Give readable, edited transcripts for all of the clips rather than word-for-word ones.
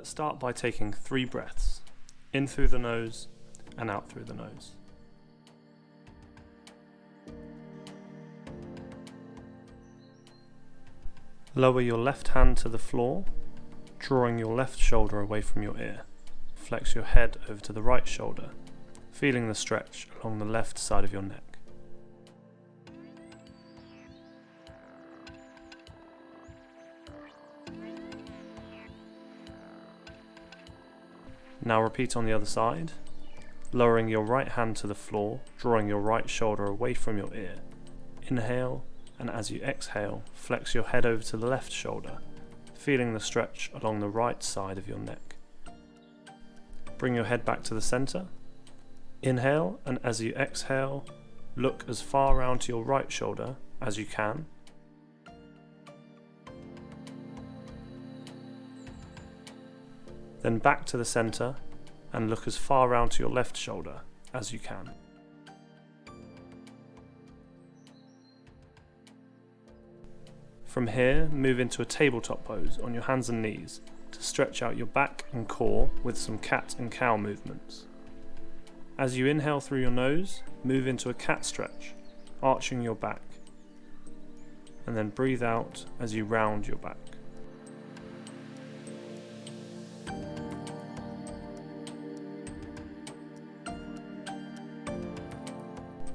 Let's start by taking 3 breaths, in through the nose and out through the nose. Lower your left hand to the floor, drawing your left shoulder away from your ear. Flex your head over to the right shoulder, feeling the stretch along the left side of your neck. Now repeat on the other side, lowering your right hand to the floor, drawing your right shoulder away from your ear. Inhale, and as you exhale, flex your head over to the left shoulder, feeling the stretch along the right side of your neck. Bring your head back to the center. Inhale, and as you exhale, look as far around to your right shoulder as you can. Then back to the center and look as far round to your left shoulder as you can. From here, move into a tabletop pose on your hands and knees to stretch out your back and core with some cat and cow movements. As you inhale through your nose, move into a cat stretch, arching your back, and then breathe out as you round your back.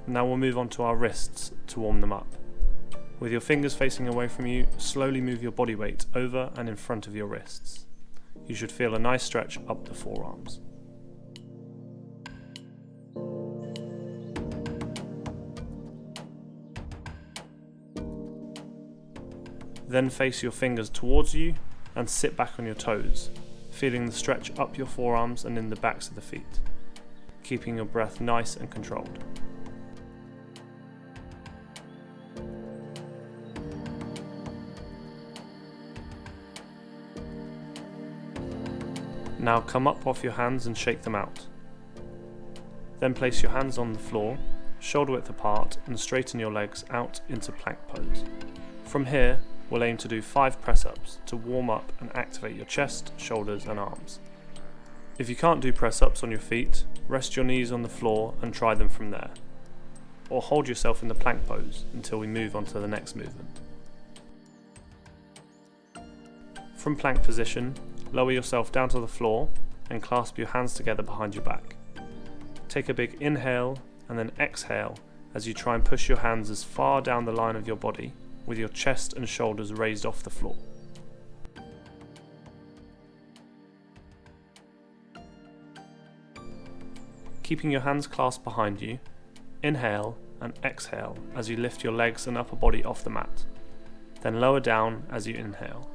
Now we'll move on to our wrists to warm them up. With your fingers facing away from you, slowly move your body weight over and in front of your wrists. You should feel a nice stretch up the forearms. Then face your fingers towards you and sit back on your toes, feeling the stretch up your forearms and in the backs of the feet, keeping your breath nice and controlled. Now come up off your hands and shake them out. Then place your hands on the floor, shoulder width apart, and straighten your legs out into plank pose. From here, we'll aim to do 5 press-ups to warm up and activate your chest, shoulders and arms. If you can't do press-ups on your feet, rest your knees on the floor and try them from there. Or hold yourself in the plank pose until we move on to the next movement. From plank position, lower yourself down to the floor and clasp your hands together behind your back. Take a big inhale and then exhale as you try and push your hands as far down the line of your body with your chest and shoulders raised off the floor. Keeping your hands clasped behind you, inhale and exhale as you lift your legs and upper body off the mat. Then lower down as you inhale.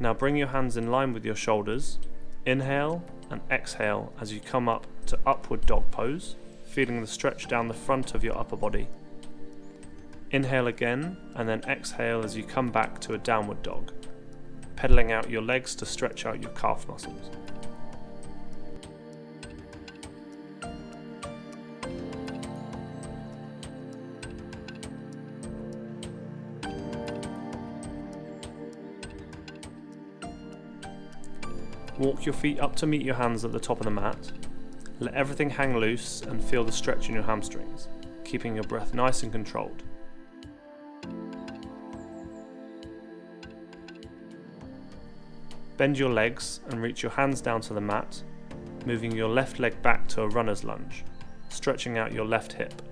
Now bring your hands in line with your shoulders, inhale and exhale as you come up to upward dog pose, feeling the stretch down the front of your upper body. Inhale again and then exhale as you come back to a downward dog, pedaling out your legs to stretch out your calf muscles. Walk your feet up to meet your hands at the top of the mat. Let everything hang loose and feel the stretch in your hamstrings, keeping your breath nice and controlled. Bend your legs and reach your hands down to the mat, moving your left leg back to a runner's lunge, stretching out your left hip.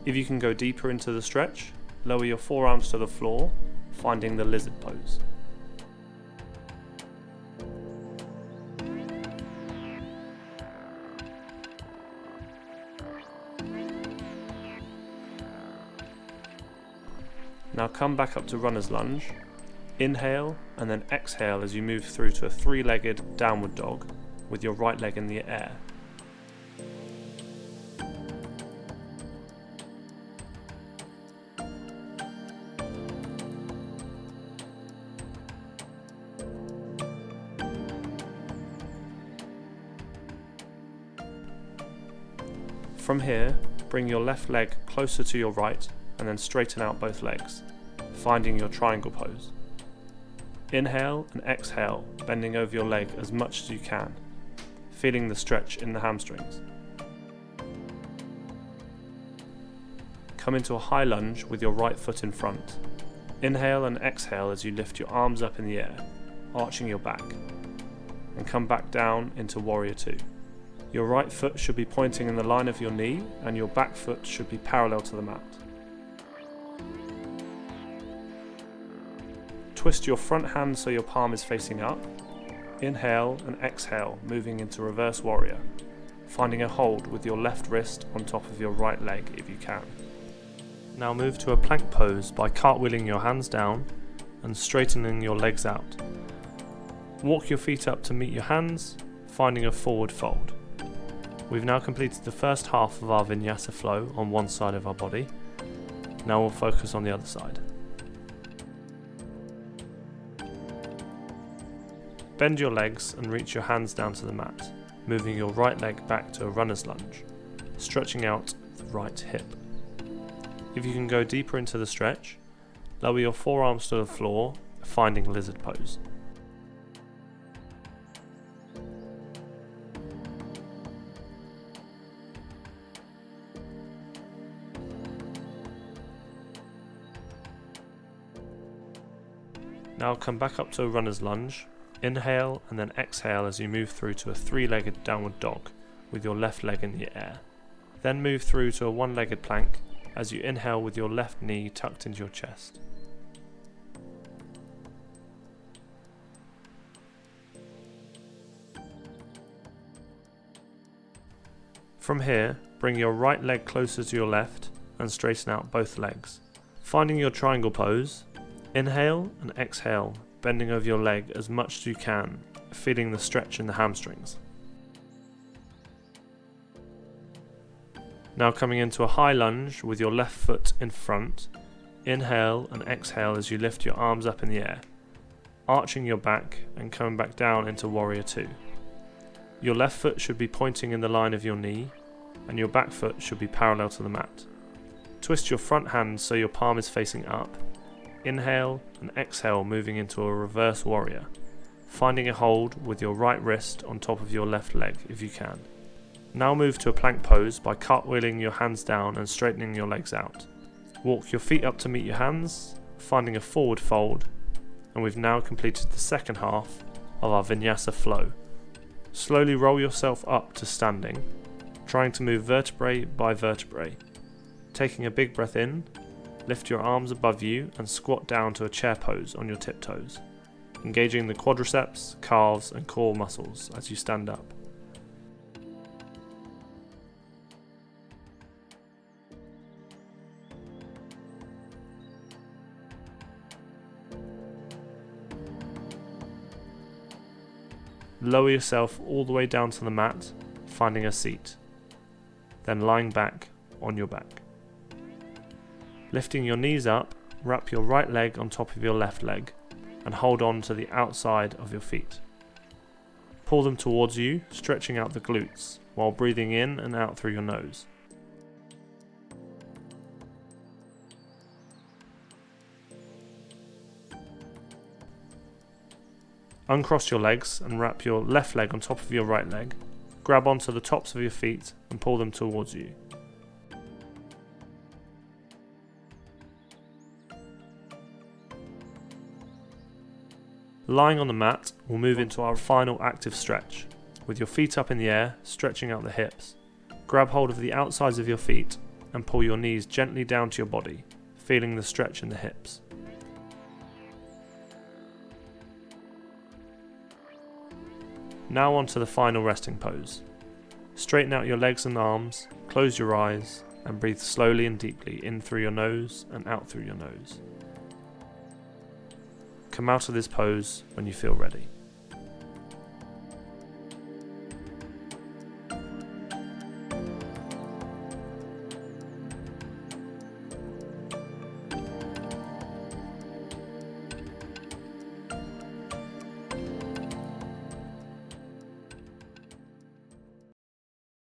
If you can go deeper into the stretch, lower your forearms to the floor, finding the lizard pose. Now come back up to runner's lunge, inhale and then exhale as you move through to a 3-legged downward dog with your right leg in the air. From here, bring your left leg closer to your right and then straighten out both legs, finding your triangle pose. Inhale and exhale, bending over your leg as much as you can, feeling the stretch in the hamstrings. Come into a high lunge with your right foot in front. Inhale and exhale as you lift your arms up in the air, arching your back, and come back down into Warrior 2. Your right foot should be pointing in the line of your knee, and your back foot should be parallel to the mat. Twist your front hand so your palm is facing up. Inhale and exhale, moving into Reverse Warrior, finding a hold with your left wrist on top of your right leg if you can. Now move to a plank pose by cartwheeling your hands down and straightening your legs out. Walk your feet up to meet your hands, finding a forward fold. We've now completed the first half of our Vinyasa flow on one side of our body. Now we'll focus on the other side. Bend your legs and reach your hands down to the mat, moving your right leg back to a runner's lunge, stretching out the right hip. If you can go deeper into the stretch, lower your forearms to the floor, finding lizard pose. Now come back up to a runner's lunge. Inhale and then exhale as you move through to a three-legged downward dog with your left leg in the air. Then move through to a one-legged plank as you inhale with your left knee tucked into your chest. From here, bring your right leg closer to your left and straighten out both legs. Finding your triangle pose, inhale and exhale, bending over your leg as much as you can, feeling the stretch in the hamstrings. Now coming into a high lunge with your left foot in front, inhale and exhale as you lift your arms up in the air, arching your back and coming back down into Warrior 2. Your left foot should be pointing in the line of your knee, and your back foot should be parallel to the mat. Twist your front hand so your palm is facing up. Inhale and exhale, moving into a Reverse Warrior, finding a hold with your right wrist on top of your left leg if you can. Now move to a plank pose by cartwheeling your hands down and straightening your legs out. Walk your feet up to meet your hands, finding a forward fold, and we've now completed the second half of our Vinyasa flow. Slowly roll yourself up to standing, trying to move vertebrae by vertebrae. Taking a big breath in, lift your arms above you and squat down to a chair pose on your tiptoes, engaging the quadriceps, calves and core muscles as you stand up. Lower yourself all the way down to the mat, finding a seat, then lying back on your back. Lifting your knees up, wrap your right leg on top of your left leg and hold on to the outside of your feet. Pull them towards you, stretching out the glutes while breathing in and out through your nose. Uncross your legs and wrap your left leg on top of your right leg. Grab onto the tops of your feet and pull them towards you. Lying on the mat, we'll move into our final active stretch, with your feet up in the air, stretching out the hips. Grab hold of the outsides of your feet and pull your knees gently down to your body, feeling the stretch in the hips. Now on to the final resting pose. Straighten out your legs and arms, close your eyes, and breathe slowly and deeply in through your nose and out through your nose. Come out of this pose when you feel ready.